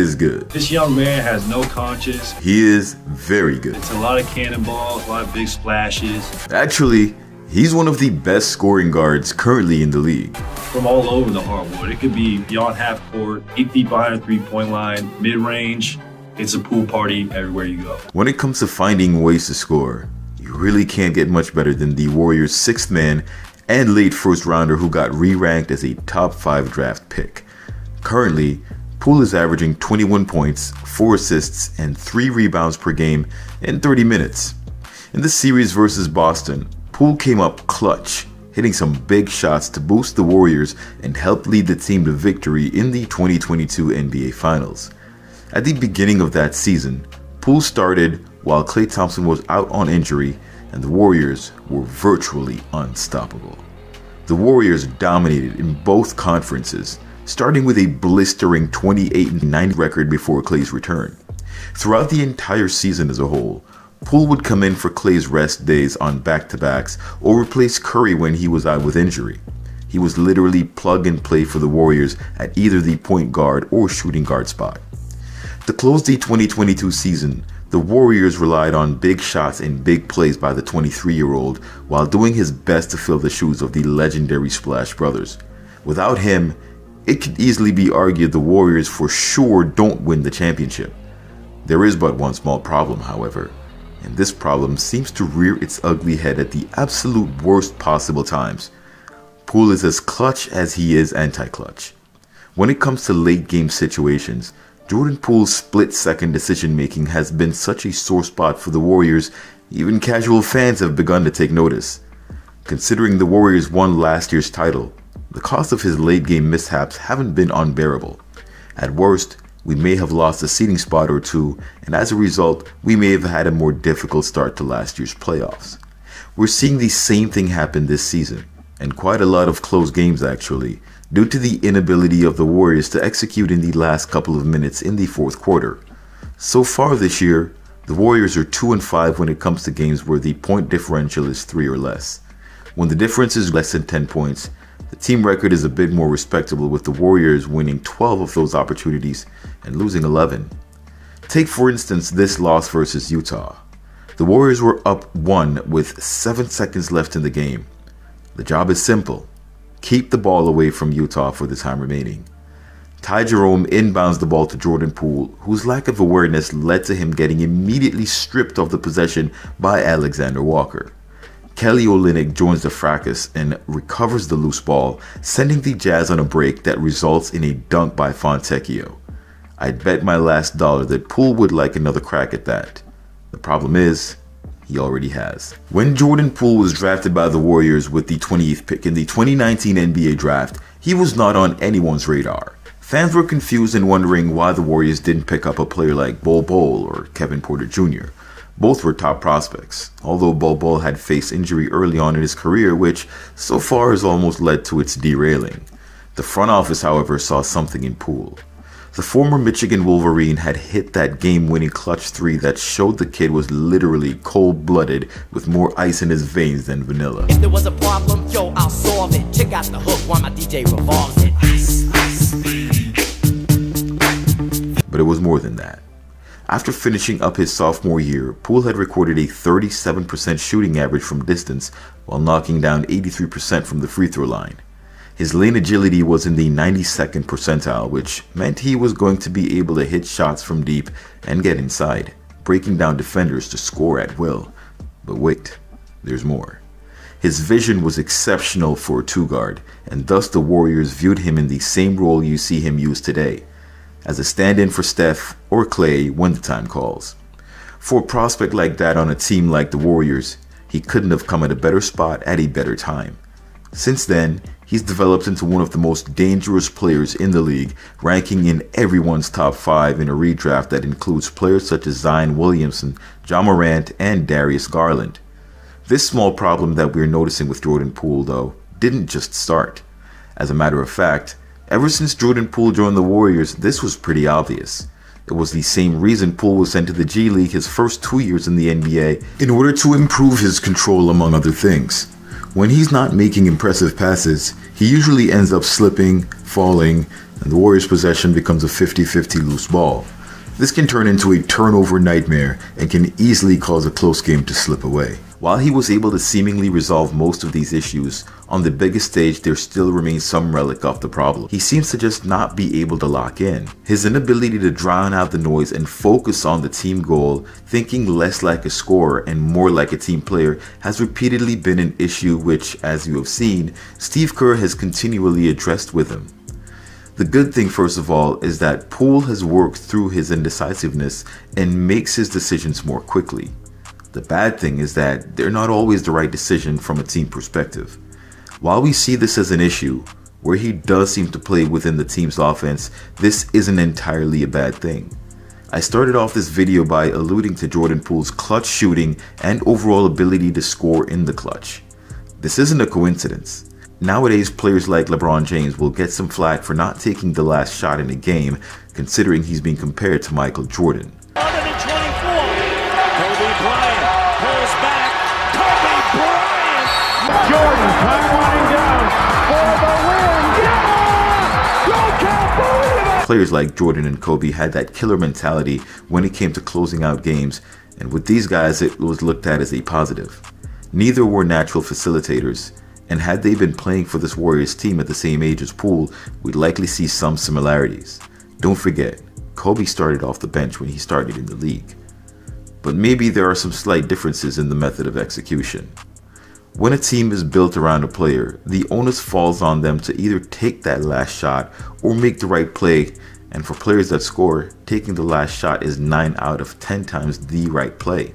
is good. This young man has no conscience. He is very good. It's a lot of cannonballs, a lot of big splashes. Actually, he's one of the best scoring guards currently in the league. From all over the hardwood. It could be beyond half court, 8 feet behind the three-point line, mid-range. It's a pool party everywhere you go. When it comes to finding ways to score, you really can't get much better than the Warriors' 6th man and late first rounder who got re-ranked as a top 5 draft pick. Currently, Poole is averaging 21 points, 4 assists, and 3 rebounds per game in 30 minutes. In the series versus Boston, Poole came up clutch, hitting some big shots to boost the Warriors and help lead the team to victory in the 2022 NBA Finals. At the beginning of that season, Poole started while Klay Thompson was out on injury, and the Warriors were virtually unstoppable. The Warriors dominated in both conferences, starting with a blistering 28-90 record before Klay's return. Throughout the entire season as a whole, Poole would come in for Klay's rest days on back-to-backs or replace Curry when he was out with injury. He was literally plug and play for the Warriors at either the point guard or shooting guard spot. To close the 2022 season, the Warriors relied on big shots and big plays by the 23-year-old while doing his best to fill the shoes of the legendary Splash Brothers. Without him, it could easily be argued the Warriors for sure don't win the championship. There is but one small problem, however, and this problem seems to rear its ugly head at the absolute worst possible times. Poole is as clutch as he is anti-clutch. When it comes to late game situations, Jordan Poole's split-second decision-making has been such a sore spot for the Warriors, even casual fans have begun to take notice. Considering the Warriors won last year's title, the cost of his late-game mishaps haven't been unbearable. At worst, we may have lost a seeding spot or two, and as a result, we may have had a more difficult start to last year's playoffs. We're seeing the same thing happen this season, and quite a lot of close games actually, due to the inability of the Warriors to execute in the last couple of minutes in the fourth quarter. So far this year, the Warriors are 2-5 when it comes to games where the point differential is 3 or less. When the difference is less than 10 points, the team record is a bit more respectable, with the Warriors winning 12 of those opportunities and losing 11. Take for instance this loss versus Utah. The Warriors were up 1 with 7 seconds left in the game. The job is simple. Keep the ball away from Utah for the time remaining. Ty Jerome inbounds the ball to Jordan Poole, whose lack of awareness led to him getting immediately stripped of the possession by Alexander Walker. Kelly Olynyk joins the fracas and recovers the loose ball, sending the Jazz on a break that results in a dunk by Fontecchio. I'd bet my last dollar that Poole would like another crack at that. The problem is, he already has. When Jordan Poole was drafted by the Warriors with the 20th pick in the 2019 NBA draft, he was not on anyone's radar. Fans were confused and wondering why the Warriors didn't pick up a player like Bol Bol or Kevin Porter Jr. Both were top prospects, although Bol Bol had faced injury early on in his career, which so far has almost led to its derailing. The front office, however, saw something in Poole. The former Michigan Wolverine had hit that game-winning clutch 3 that showed the kid was literally cold-blooded with more ice in his veins than vanilla. If there was a problem, yo, I'll solve it. Check out the hook while my DJ revolves it. Ice, ice. But it was more than that. After finishing up his sophomore year, Poole had recorded a 37% shooting average from distance while knocking down 83% from the free throw line. His lane agility was in the 92nd percentile, which meant he was going to be able to hit shots from deep and get inside, breaking down defenders to score at will. But wait, there's more. His vision was exceptional for a two-guard, and thus the Warriors viewed him in the same role you see him use today, as a stand-in for Steph or Klay when the time calls. For a prospect like that on a team like the Warriors, he couldn't have come at a better spot at a better time. Since then, he's developed into one of the most dangerous players in the league, ranking in everyone's top 5 in a redraft that includes players such as Zion Williamson, Ja Morant, and Darius Garland. This small problem that we're noticing with Jordan Poole, though, didn't just start. As a matter of fact, ever since Jordan Poole joined the Warriors, this was pretty obvious. It was the same reason Poole was sent to the G League his first 2 years in the NBA in order to improve his control, among other things. When he's not making impressive passes, He usually ends up slipping, falling, and the Warriors' possession becomes a 50-50 loose ball. This can turn into a turnover nightmare and can easily cause a close game to slip away. While he was able to seemingly resolve most of these issues, on the biggest stage there still remains some relic of the problem. He seems to just not be able to lock in. His inability to drown out the noise and focus on the team goal, thinking less like a scorer and more like a team player, has repeatedly been an issue which, as you have seen, Steve Kerr has continually addressed with him. The good thing, first of all, is that Poole has worked through his indecisiveness and makes his decisions more quickly. The bad thing is that they're not always the right decision from a team perspective. While we see this as an issue, where he does seem to play within the team's offense, this isn't entirely a bad thing. I started off this video by alluding to Jordan Poole's clutch shooting and overall ability to score in the clutch. This isn't a coincidence. Nowadays, players like LeBron James will get some flack for not taking the last shot in a game, considering he's being compared to Michael Jordan. Kobe Bryant pulls back. Kobe Bryant. Jordan time running down for the win. Yeah! You can't believe it! Players like Jordan and Kobe had that killer mentality when it came to closing out games, and with these guys it was looked at as a positive. Neither were natural facilitators, and had they been playing for this Warriors team at the same age as Poole, we'd likely see some similarities. Don't forget, Kobe started off the bench when he started in the league. But maybe there are some slight differences in the method of execution. When a team is built around a player, the onus falls on them to either take that last shot or make the right play, and for players that score, taking the last shot is 9 out of 10 times the right play.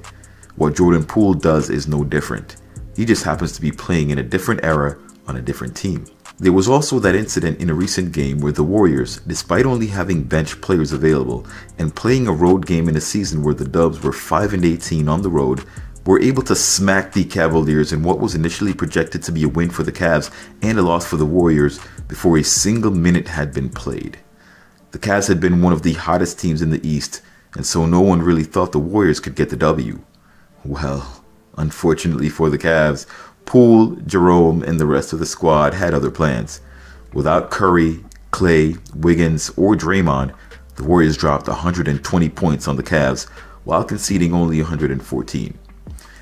What Jordan Poole does is no different. He just happens to be playing in a different era on a different team. There was also that incident in a recent game where the Warriors, despite only having bench players available and playing a road game in a season where the Dubs were 5-18 on the road, were able to smack the Cavaliers in what was initially projected to be a win for the Cavs and a loss for the Warriors before a single minute had been played. The Cavs had been one of the hottest teams in the East, and so no one really thought the Warriors could get the W. Well, unfortunately for the Cavs, Poole, Jerome, and the rest of the squad had other plans. Without Curry, Clay, Wiggins, or Draymond, the Warriors dropped 120 points on the Cavs while conceding only 114.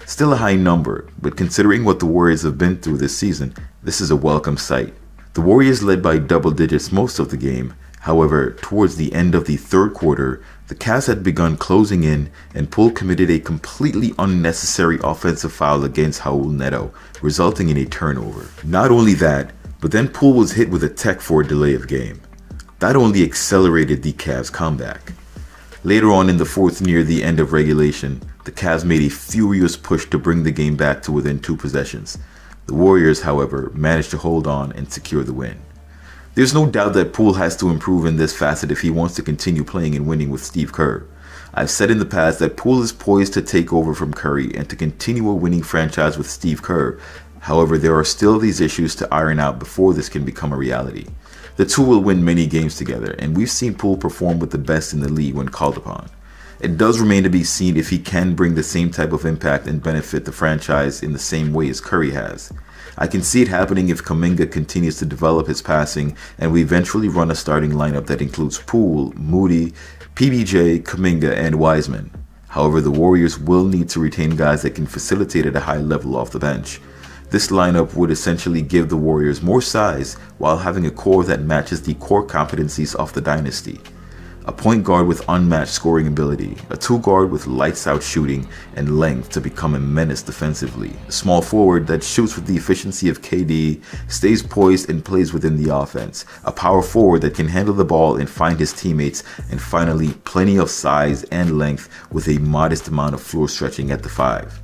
Still a high number, but considering what the Warriors have been through this season, this is a welcome sight. The Warriors led by double digits most of the game. However, towards the end of the third quarter, the Cavs had begun closing in, and Poole committed a completely unnecessary offensive foul against Raul Neto, resulting in a turnover. Not only that, but then Poole was hit with a tech for a delay of game. That only accelerated the Cavs' comeback. Later on in the fourth, near the end of regulation, the Cavs made a furious push to bring the game back to within 2 possessions. The Warriors, however, managed to hold on and secure the win. There's no doubt that Poole has to improve in this facet if he wants to continue playing and winning with Steve Kerr. I've said in the past that Poole is poised to take over from Curry and to continue a winning franchise with Steve Kerr. However, there are still these issues to iron out before this can become a reality. The two will win many games together, and we've seen Poole perform with the best in the league when called upon. It does remain to be seen if he can bring the same type of impact and benefit the franchise in the same way as Curry has. I can see it happening if Kuminga continues to develop his passing and we eventually run a starting lineup that includes Poole, Moody, PBJ, Kuminga, and Wiseman. However, the Warriors will need to retain guys that can facilitate at a high level off the bench. This lineup would essentially give the Warriors more size while having a core that matches the core competencies of the dynasty. A point guard with unmatched scoring ability, a 2-guard with lights-out shooting and length to become a menace defensively, a small forward that shoots with the efficiency of KD, stays poised and plays within the offense, a power forward that can handle the ball and find his teammates, and finally, plenty of size and length with a modest amount of floor stretching at the 5.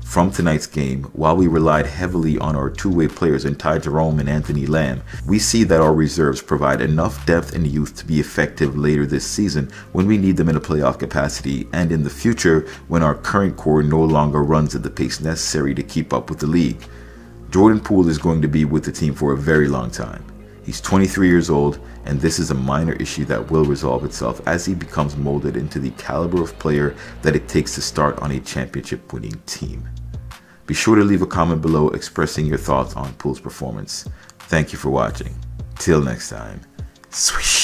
From tonight's game, while we relied heavily on our two-way players in Ty Jerome and Anthony Lamb, we see that our reserves provide enough depth and youth to be effective later this season when we need them in a playoff capacity, and in the future when our current core no longer runs at the pace necessary to keep up with the league. Jordan Poole is going to be with the team for a very long time. He's 23 years old, and this is a minor issue that will resolve itself as he becomes molded into the caliber of player that it takes to start on a championship-winning team. Be sure to leave a comment below expressing your thoughts on Poole's performance. Thank you for watching. Till next time. Swish.